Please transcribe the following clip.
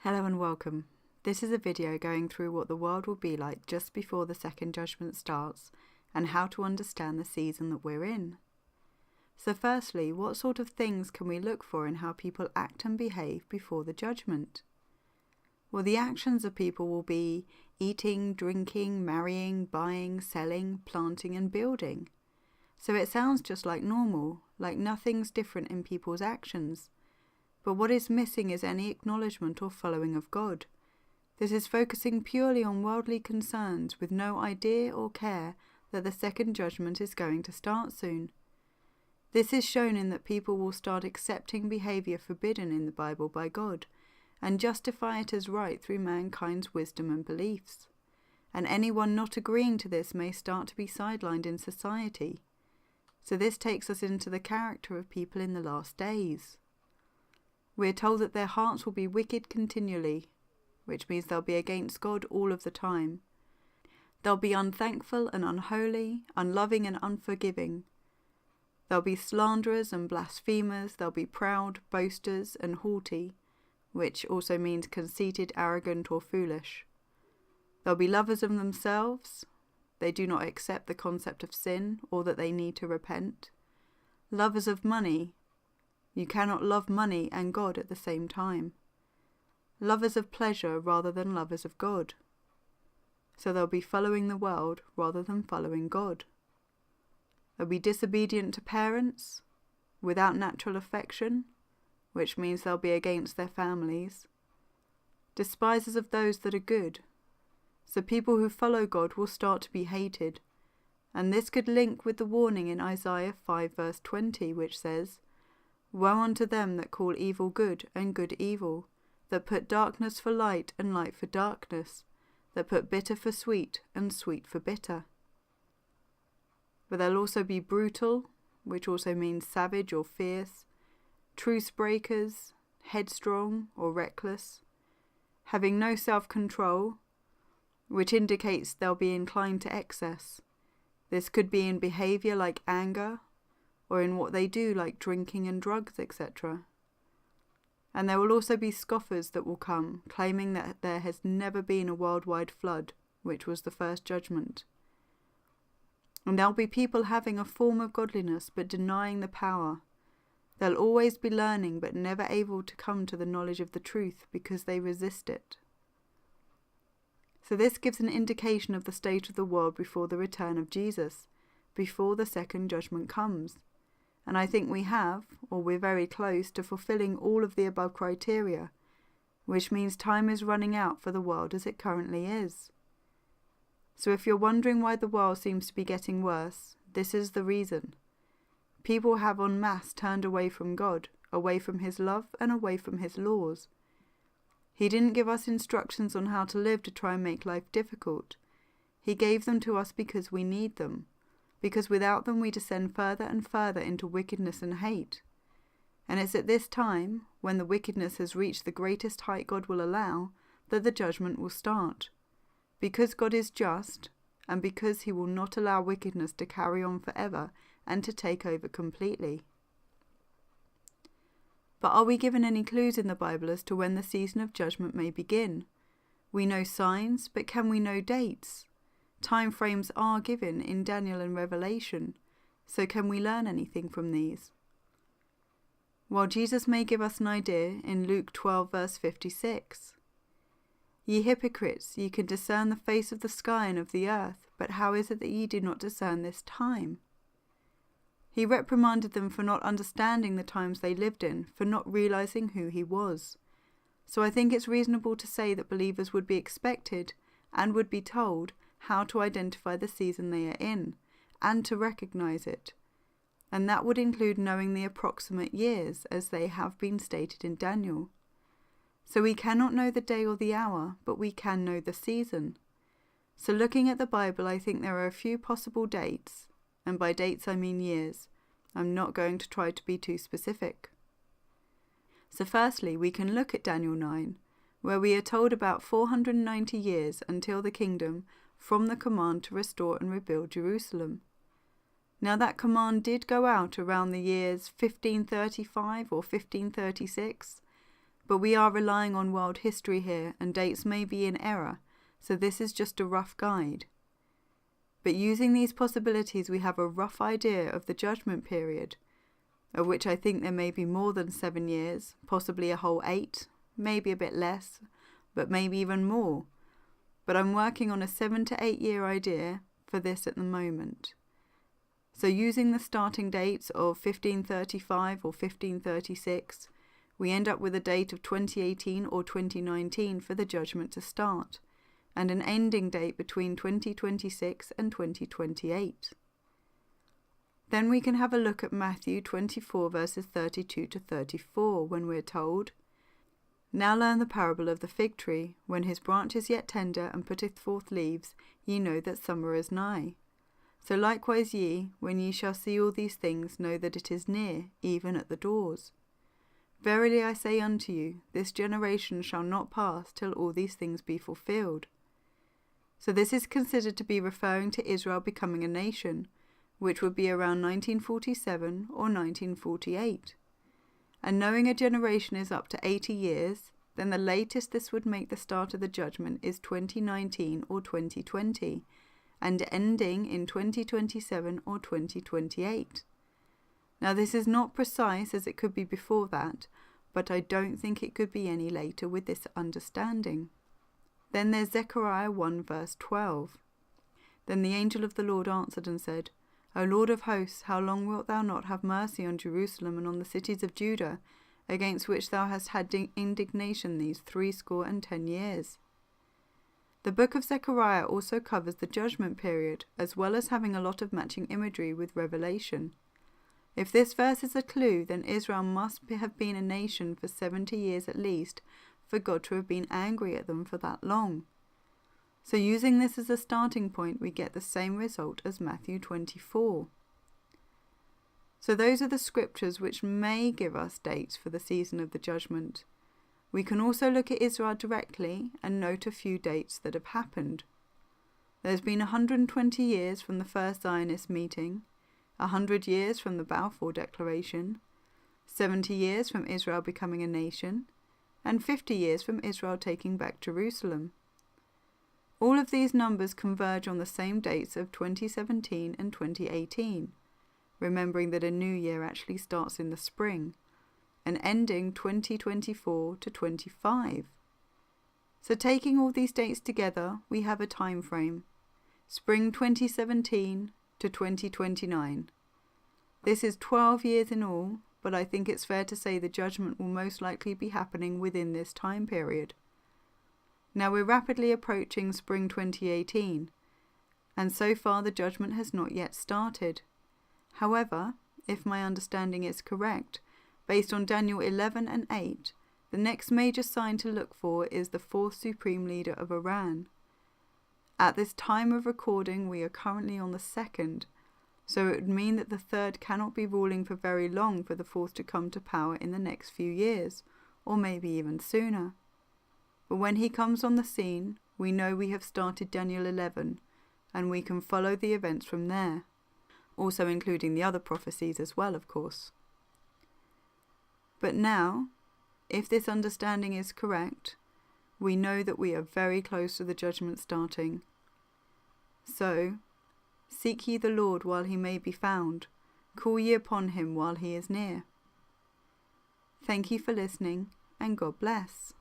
Hello and welcome. This is a video going through what the world will be like just before the second judgment starts and how to understand the season that we're in. So firstly, what sort of things can we look for in how people act and behave before the judgment? Well, the actions of people will be eating, drinking, marrying, buying, selling, planting and building. So it sounds just like normal, like nothing's different in people's actions. But what is missing is any acknowledgement or following of God. This is focusing purely on worldly concerns with no idea or care that the second judgment is going to start soon. This is shown in that people will start accepting behaviour forbidden in the Bible by God and justify it as right through mankind's wisdom and beliefs. And anyone not agreeing to this may start to be sidelined in society. So this takes us into the character of people in the last days. We are told that their hearts will be wicked continually, which means they'll be against God all of the time. They'll be unthankful and unholy, unloving and unforgiving. They'll be slanderers and blasphemers. They'll be proud, boasters and haughty, which also means conceited, arrogant or foolish. They'll be lovers of themselves. They do not accept the concept of sin or that they need to repent. Lovers of money. You cannot love money and God at the same time. Lovers of pleasure rather than lovers of God. So they'll be following the world rather than following God. They'll be disobedient to parents, without natural affection, which means they'll be against their families. Despisers of those that are good. So people who follow God will start to be hated. And this could link with the warning in Isaiah 5 verse 20, which says, "Woe unto them that call evil good and good evil, that put darkness for light and light for darkness, that put bitter for sweet and sweet for bitter." But they'll also be brutal, which also means savage or fierce, truce breakers, headstrong or reckless, having no self-control, which indicates they'll be inclined to excess. This could be in behaviour like anger, or in what they do like drinking and drugs, etc. And there will also be scoffers that will come, claiming that there has never been a worldwide flood, which was the first judgment. And there'll be people having a form of godliness but denying the power. They'll always be learning but never able to come to the knowledge of the truth because they resist it. So this gives an indication of the state of the world before the return of Jesus, before the second judgment comes. And I think we have, or we're very close to fulfilling all of the above criteria, which means time is running out for the world as it currently is. So if you're wondering why the world seems to be getting worse, this is the reason. People have en masse turned away from God, away from His love and away from His laws. He didn't give us instructions on how to live to try and make life difficult. He gave them to us because we need them. Because without them we descend further and further into wickedness and hate. And it's at this time, when the wickedness has reached the greatest height God will allow, that the judgment will start. Because God is just, and because He will not allow wickedness to carry on forever and to take over completely. But are we given any clues in the Bible as to when the season of judgment may begin? We know signs, but can we know dates? Time frames are given in Daniel and Revelation, so can we learn anything from these? While Jesus may give us an idea in Luke 12 verse 56. "Ye hypocrites, ye can discern the face of the sky and of the earth, but how is it that ye do not discern this time?" He reprimanded them for not understanding the times they lived in, for not realizing who He was. So I think it's reasonable to say that believers would be expected and would be told how to identify the season they are in, and to recognize it. And that would include knowing the approximate years, as they have been stated in Daniel. So we cannot know the day or the hour, but we can know the season. So looking at the Bible, I think there are a few possible dates, and by dates I mean years. I'm not going to try to be too specific. So firstly, we can look at Daniel 9, where we are told about 490 years until the kingdom, from the command to restore and rebuild Jerusalem. Now that command did go out around the years 1535 or 1536, But we are relying on world history here, and dates may be in error, so this is just a rough guide. But using these possibilities, we have a rough idea of the judgment period, of which I think there may be more than 7 years, possibly a whole 8, maybe a bit less, but maybe even more. But I'm working on a 7 to 8 year idea for this at the moment. So using the starting dates of 1535 or 1536, we end up with a date of 2018 or 2019 for the judgment to start, and an ending date between 2026 and 2028. Then we can have a look at Matthew 24 verses 32 to 34 when we're told, "Now learn the parable of the fig tree. When his branch is yet tender and putteth forth leaves, ye know that summer is nigh. So likewise ye, when ye shall see all these things, know that it is near, even at the doors. Verily I say unto you, this generation shall not pass till all these things be fulfilled." So this is considered to be referring to Israel becoming a nation, which would be around 1947 or 1948. And knowing a generation is up to 80 years, then the latest this would make the start of the judgment is 2019 or 2020, and ending in 2027 or 2028. Now this is not precise, as it could be before that, but I don't think it could be any later with this understanding. Then there's Zechariah 1 verse 12. "Then the angel of the Lord answered and said, O Lord of hosts, how long wilt thou not have mercy on Jerusalem and on the cities of Judah, against which thou hast had indignation these 70 years? The book of Zechariah also covers the judgment period, as well as having a lot of matching imagery with Revelation. If this verse is a clue, then Israel must have been a nation for 70 years at least, for God to have been angry at them for that long. So using this as a starting point, we get the same result as Matthew 24. So those are the scriptures which may give us dates for the season of the judgment. We can also look at Israel directly and note a few dates that have happened. There's been 120 years from the first Zionist meeting, 100 years from the Balfour Declaration, 70 years from Israel becoming a nation, and 50 years from Israel taking back Jerusalem. All of these numbers converge on the same dates of 2017 and 2018, remembering that a new year actually starts in the spring, and ending 2024 to 25. So taking all these dates together, we have a time frame: spring 2017 to 2029. This is 12 years in all, but I think it's fair to say the judgment will most likely be happening within this time period. Now we're rapidly approaching spring 2018, and so far the judgment has not yet started. However, if my understanding is correct, based on Daniel 11 and 8, the next major sign to look for is the fourth supreme leader of Iran. At this time of recording, we are currently on the second, so it would mean that the third cannot be ruling for very long for the fourth to come to power in the next few years, or maybe even sooner. But when he comes on the scene, we know we have started Daniel 11, and we can follow the events from there, also including the other prophecies as well, of course. But now, if this understanding is correct, we know that we are very close to the judgment starting. So, seek ye the Lord while he may be found, call ye upon him while he is near. Thank you for listening, and God bless.